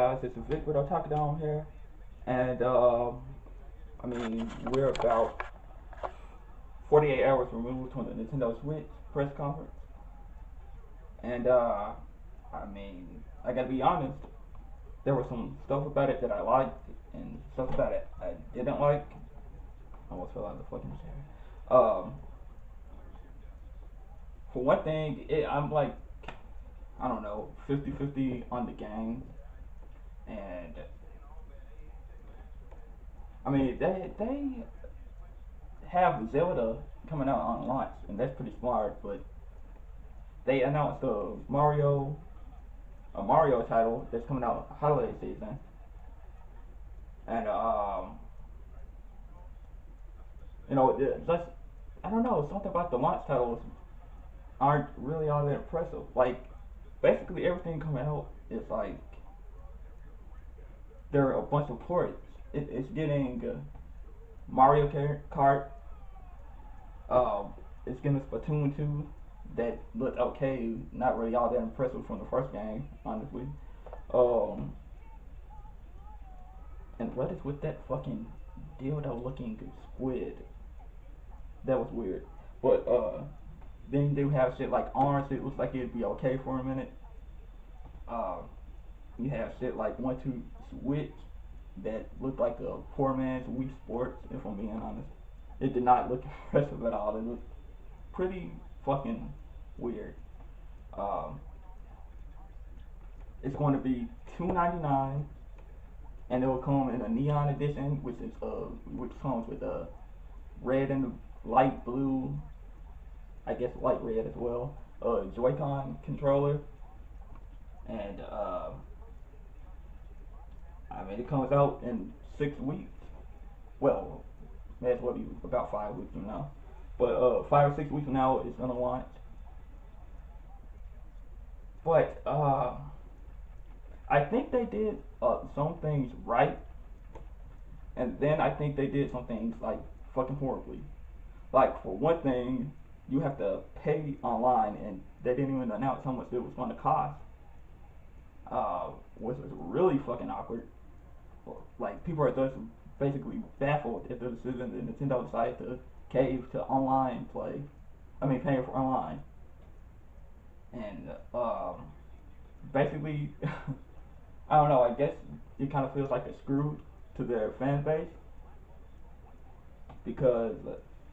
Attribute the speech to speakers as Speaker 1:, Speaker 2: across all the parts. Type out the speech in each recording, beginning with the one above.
Speaker 1: guys, it's Vic with Otakadome here, and we're about 48 hours removed from the Nintendo Switch press conference, and I gotta be honest, there was some stuff about it that I liked, and stuff about it I didn't like. I almost fell out of the fucking chair. For one thing, I'm like, I don't know, 50-50 on the game, and they have Zelda coming out on launch, and that's pretty smart. But they announced a Mario title that's coming out holiday season, and just I don't know, something about the launch titles aren't really all that impressive. Like basically everything coming out is like there are a bunch of ports. It's getting Mario Kart. It's getting Splatoon 2 that looked okay, not really all that impressive from the first game, honestly. Um, and what is with that fucking dildo looking squid? That was weird. But then they have shit like Arms. It looks like it'd be okay for a minute. Uh, you have shit like One Two Switch that looked like a poor man's Wii Sports. If I'm being honest, it did not look impressive at all. It looked pretty fucking weird. Um, it's going to be $2.99, and it will come in a neon edition, which comes with a red and light blue, I guess light red as well, Joy-Con controller, and it comes out in 6 weeks. Well, that's what be about 5 weeks from now. But 5 or 6 weeks from now, it's gonna launch. But I think they did some things right, and then I think they did some things like fucking horribly. Like for one thing, you have to pay online, and they didn't even announce how much it was going to cost, which was really fucking awkward. Like people are just basically baffled at the decision that Nintendo decided to cave to online play. Paying for online, and basically, I don't know. I guess it kind of feels like a screw to their fan base because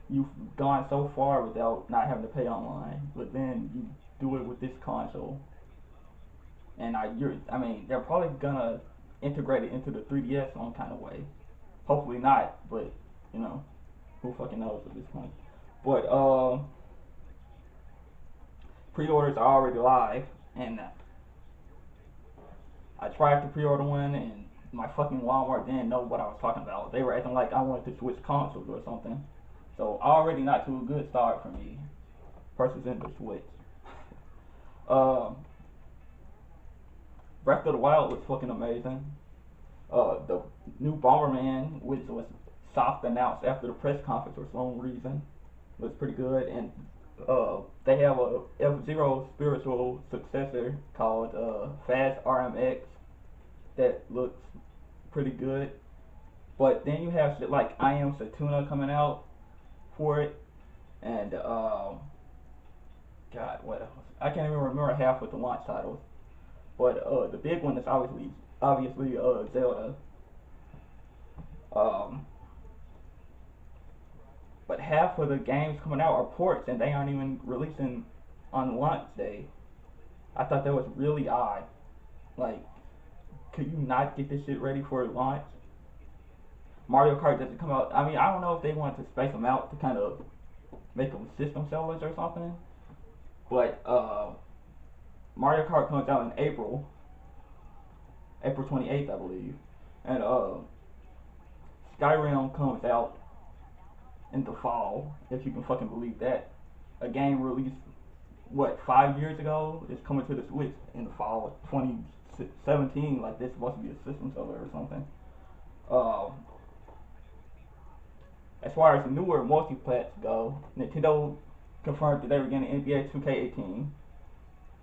Speaker 1: you've gone so far without not having to pay online, but then you do it with this console, and they're probably gonna integrate it into the 3DS some kind of way. Hopefully not, but you know, who fucking knows at this point. But pre-orders are already live, and I tried to pre-order one, and my fucking Walmart didn't know what I was talking about. They were acting like I wanted to switch consoles or something. So already not to a good start for me. Purchasing the Switch. Um, Breath of the Wild was fucking amazing. The new Bomberman, which was soft announced after the press conference for some reason, was pretty good. And they have a F-Zero spiritual successor called Fast RMX that looks pretty good. But then you have shit like I Am Satuna coming out for it, and God, what else? I can't even remember half of the launch titles. But the big one is obviously Zelda. Um, but half of the games coming out are ports, and they aren't even releasing on launch day. I thought that was really odd. Like, could you not get this shit ready for launch? Mario Kart doesn't come out. I don't know if they wanted to space them out to kind of make them system sellers or something. But Mario Kart comes out in April 28th, I believe, and Skyrim comes out in the fall, if you can fucking believe that. A game released 5 years ago is coming to the Switch in the fall of 2017. Like this supposed to be a system seller or something. Um, as far as newer multiplats go, Nintendo confirmed that they were getting NBA 2K18.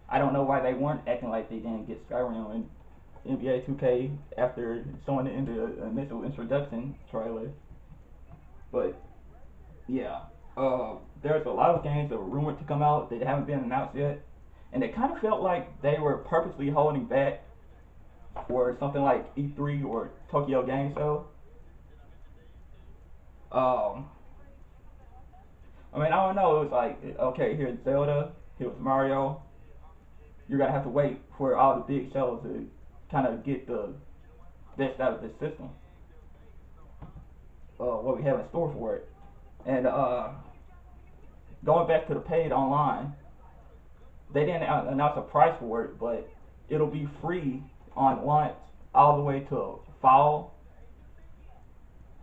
Speaker 1: I don't know why they weren't acting like they didn't get Skyrim NBA 2K after showing it in the initial introduction trailer. But yeah, there's a lot of games that were rumored to come out that haven't been announced yet, and it kind of felt like they were purposely holding back for something like E3 or Tokyo Game Show. Um, I mean, I don't know. It was like, okay, here's Zelda, here's Mario. You're gonna have to wait for all the big shows to kind of get the best out of this system. What we have in store for it, and going back to the paid online, they didn't announce a price for it, but it'll be free on launch all the way to fall.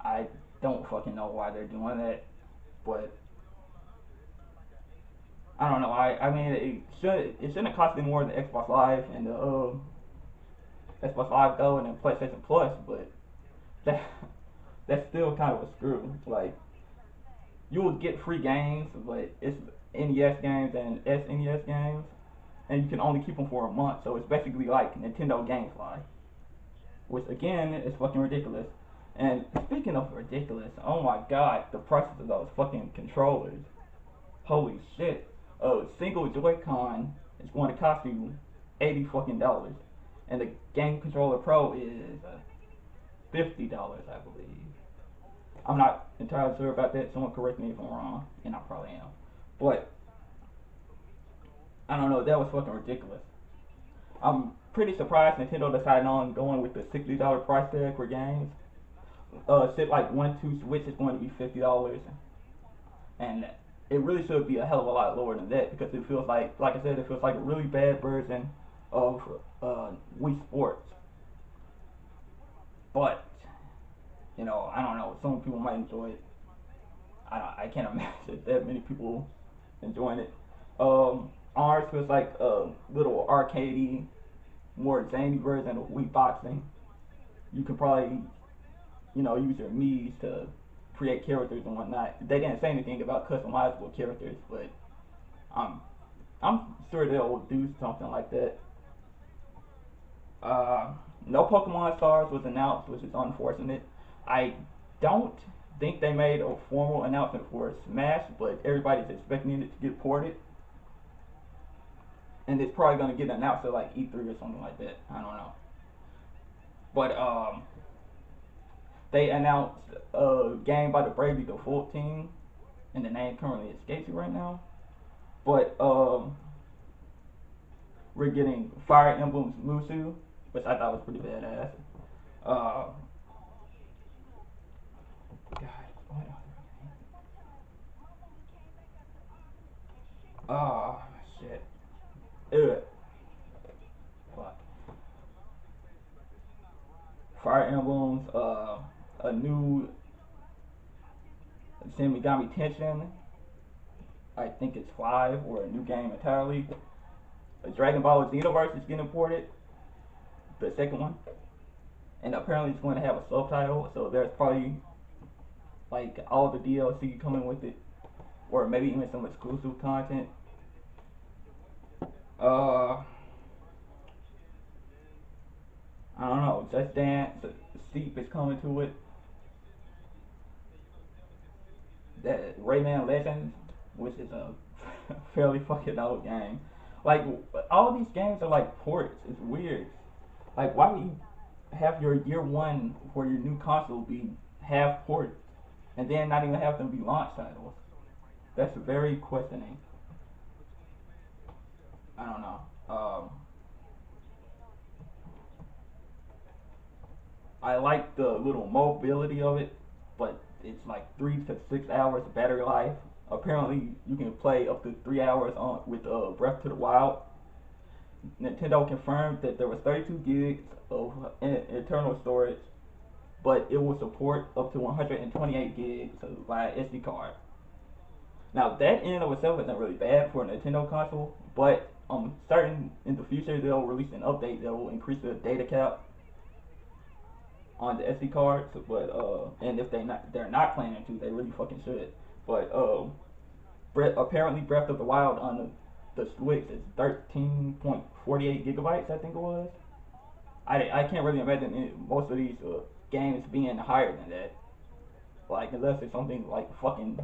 Speaker 1: I don't fucking know why they're doing that, but I don't know. I mean it shouldn't cost any more than Xbox Live and the Xbox Live Go and then PlayStation Plus, but that that's still kind of a screw. Like you will get free games, but it's NES games and SNES games, and you can only keep them for a month. So it's basically like Nintendo GameFly, which again is fucking ridiculous. And speaking of ridiculous, oh my god, the prices of those fucking controllers. Holy shit. A single Joy-Con is going to cost you $80 fucking, and the Game Controller Pro is $50, I believe. I'm not entirely sure about that. Someone correct me if I'm wrong, and I probably am. But I don't know. That was fucking ridiculous. I'm pretty surprised Nintendo decided on going with the $60 price tag for games. Shit like 1-2 Switch is going to be $50, and it really should be a hell of a lot lower than that because it feels like I said, it feels like a really bad version of Wii Sports. But I don't know. Some people might enjoy it. I can't imagine that many people enjoying it. Ours feels like a little arcadey, more zany version of Wii Boxing. You can probably use your Mii's to create characters and whatnot. They didn't say anything about customizable characters, but I'm I'm sure they'll do something like that. Uh, no Pokemon Stars was announced, which is unfortunate. I don't think they made a formal announcement for Smash, but everybody's expecting it to get ported, and it's probably gonna get announced at like E3 or something like that. I don't know, but they announced a game by the Bravely Default team, and the name currently escapes me right now. But we're getting Fire Emblem's Musu, which I thought was pretty badass. Uh, God, what other game? Oh shit. Ugh. Fuck. Fire Emblems. A new Shin Megami Tenshin. I think it's 5 or a new game entirely. A Dragon Ball Xenoverse is getting ported. The second one, and apparently it's going to have a subtitle. So there's probably like all the DLC coming with it, or maybe even some exclusive content. Uh, I don't know. Just Dance, Steep is coming to it. That Rayman Legends, which is a fairly fucking old game. Like all these games are like ports. It's weird. Like why would you have your year one for your new console be half ports and then not even have them be launch titles? That's very questioning. I don't know. I like the little mobility of it, but it's like 3 to 6 hours battery life. Apparently, you can play up to 3 hours on with Breath to the Wild. Nintendo confirmed that there was 32 gigs of internal storage, but it will support up to 128 gigs via SD card. Now that in and of itself isn't really bad for a Nintendo console, but I'm certain in the future they'll release an update that will increase the data cap on the SD cards. But and if they're not planning to, they really fucking should. But apparently Breath of the Wild on the Switch is 13.48 gigabytes, I think it was. I can't really imagine most of these games being higher than that. Like unless it's something like fucking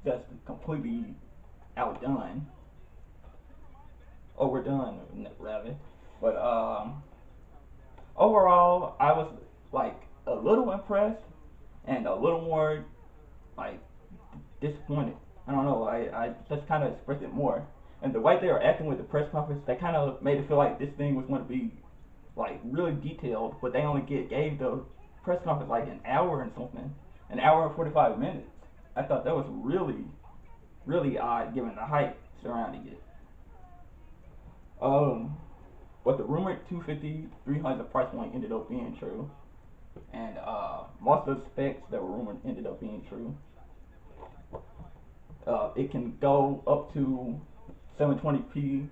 Speaker 1: that's completely outdone, overdone rather. But overall, I was like a little impressed and a little more like disappointed. I don't know. I just kind of expected more. And the way they were acting with the press conference, they kind of made it feel like this thing was going to be like really detailed, but they only gave the press conference like an hour and something, an hour and 45 minutes. I thought that was really odd given the hype surrounding it. Um, but the rumored 250, 300 price point ended up being true, and most of the specs that were rumored ended up being true. It can go up to 720p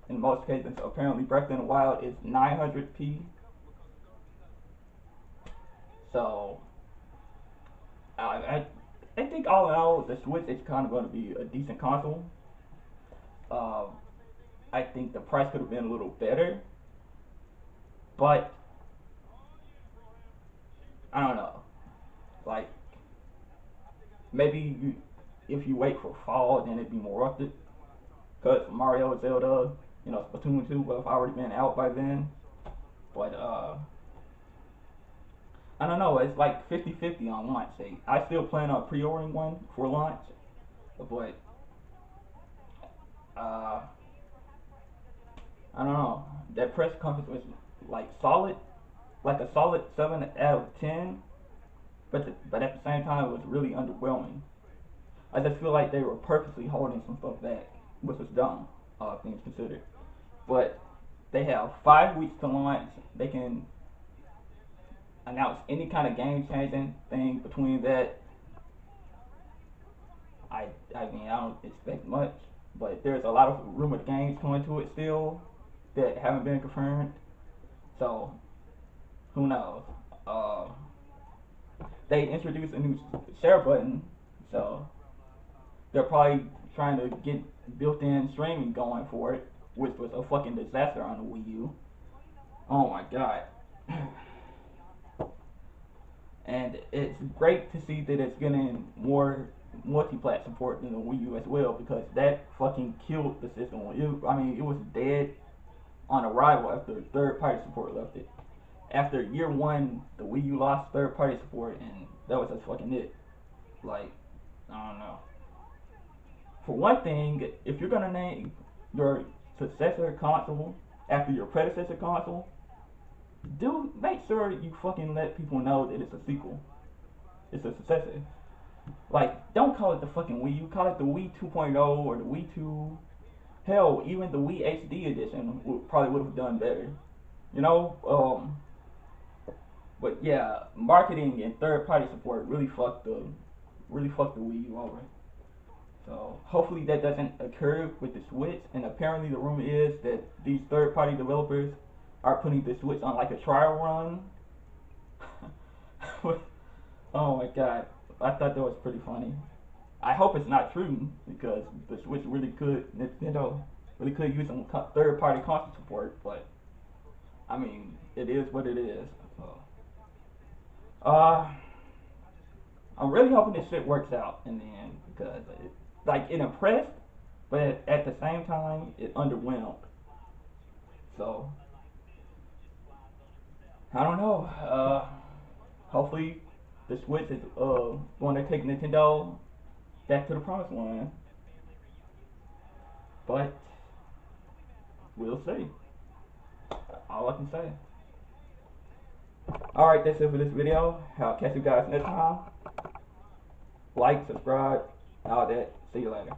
Speaker 1: in most cases. Apparently, Breath in the Wild is 900p. So I think all in all, the Switch is kind of going to be a decent console. Uh, I think the price could have been a little better, but I don't know. Like maybe if you wait for fall, then it'd be more worth it. Cause Mario, Zelda, Splatoon 2 would have already been out by then. But I don't know. It's like 50-50 on launch date. I still plan on pre-ordering one for launch, but uh, I don't know. That press conference was like solid, like a solid 7 out of 10. But at the same time, it was really underwhelming. I just feel like they were purposely holding some stuff back, which was dumb, all things considered. But they have 5 weeks to launch. They can announce any kind of game changing thing between that. I mean I don't expect much, but there's a lot of rumored games coming to it still that haven't been confirmed. So who knows? Uh, they introduced a new share button, so they're probably trying to get built-in streaming going for it, which was a fucking disaster on the Wii U. Oh my god. And it's great to see that it's getting more multi-plat support than the Wii U as well, because that fucking killed the system. I mean, it was dead on arrival after third-party support left it. After year one, the Wii U lost third-party support, and that was just fucking it. Like, I don't know. For one thing, if you're gonna name your successor console after your predecessor console, do make sure you fucking let people know that it's a sequel. It's a successor. Like, don't call it the fucking Wii U. Call it the Wii 2.0 or the Wii 2. Hell, even the Wii HD edition probably would have done better. You know. But yeah, marketing and third-party support really fucked the Wii U over. So hopefully that doesn't occur with the Switch. And apparently the rumor is that these third-party developers are putting the Switch on like a trial run. Oh my god, I thought that was pretty funny. I hope it's not true because the Switch really could, Nintendo really could use some third-party console support. But I mean, it is what it is. So, uh, I'm really hoping this shit works out in the end because it impressed, but at the same time it underwhelmed. So I don't know. Hopefully the Switch is going to take Nintendo back to the promised land, but we'll see. All I can say. All right, that's it for this video. I'll catch you guys next time. Like, subscribe, all that. See you later.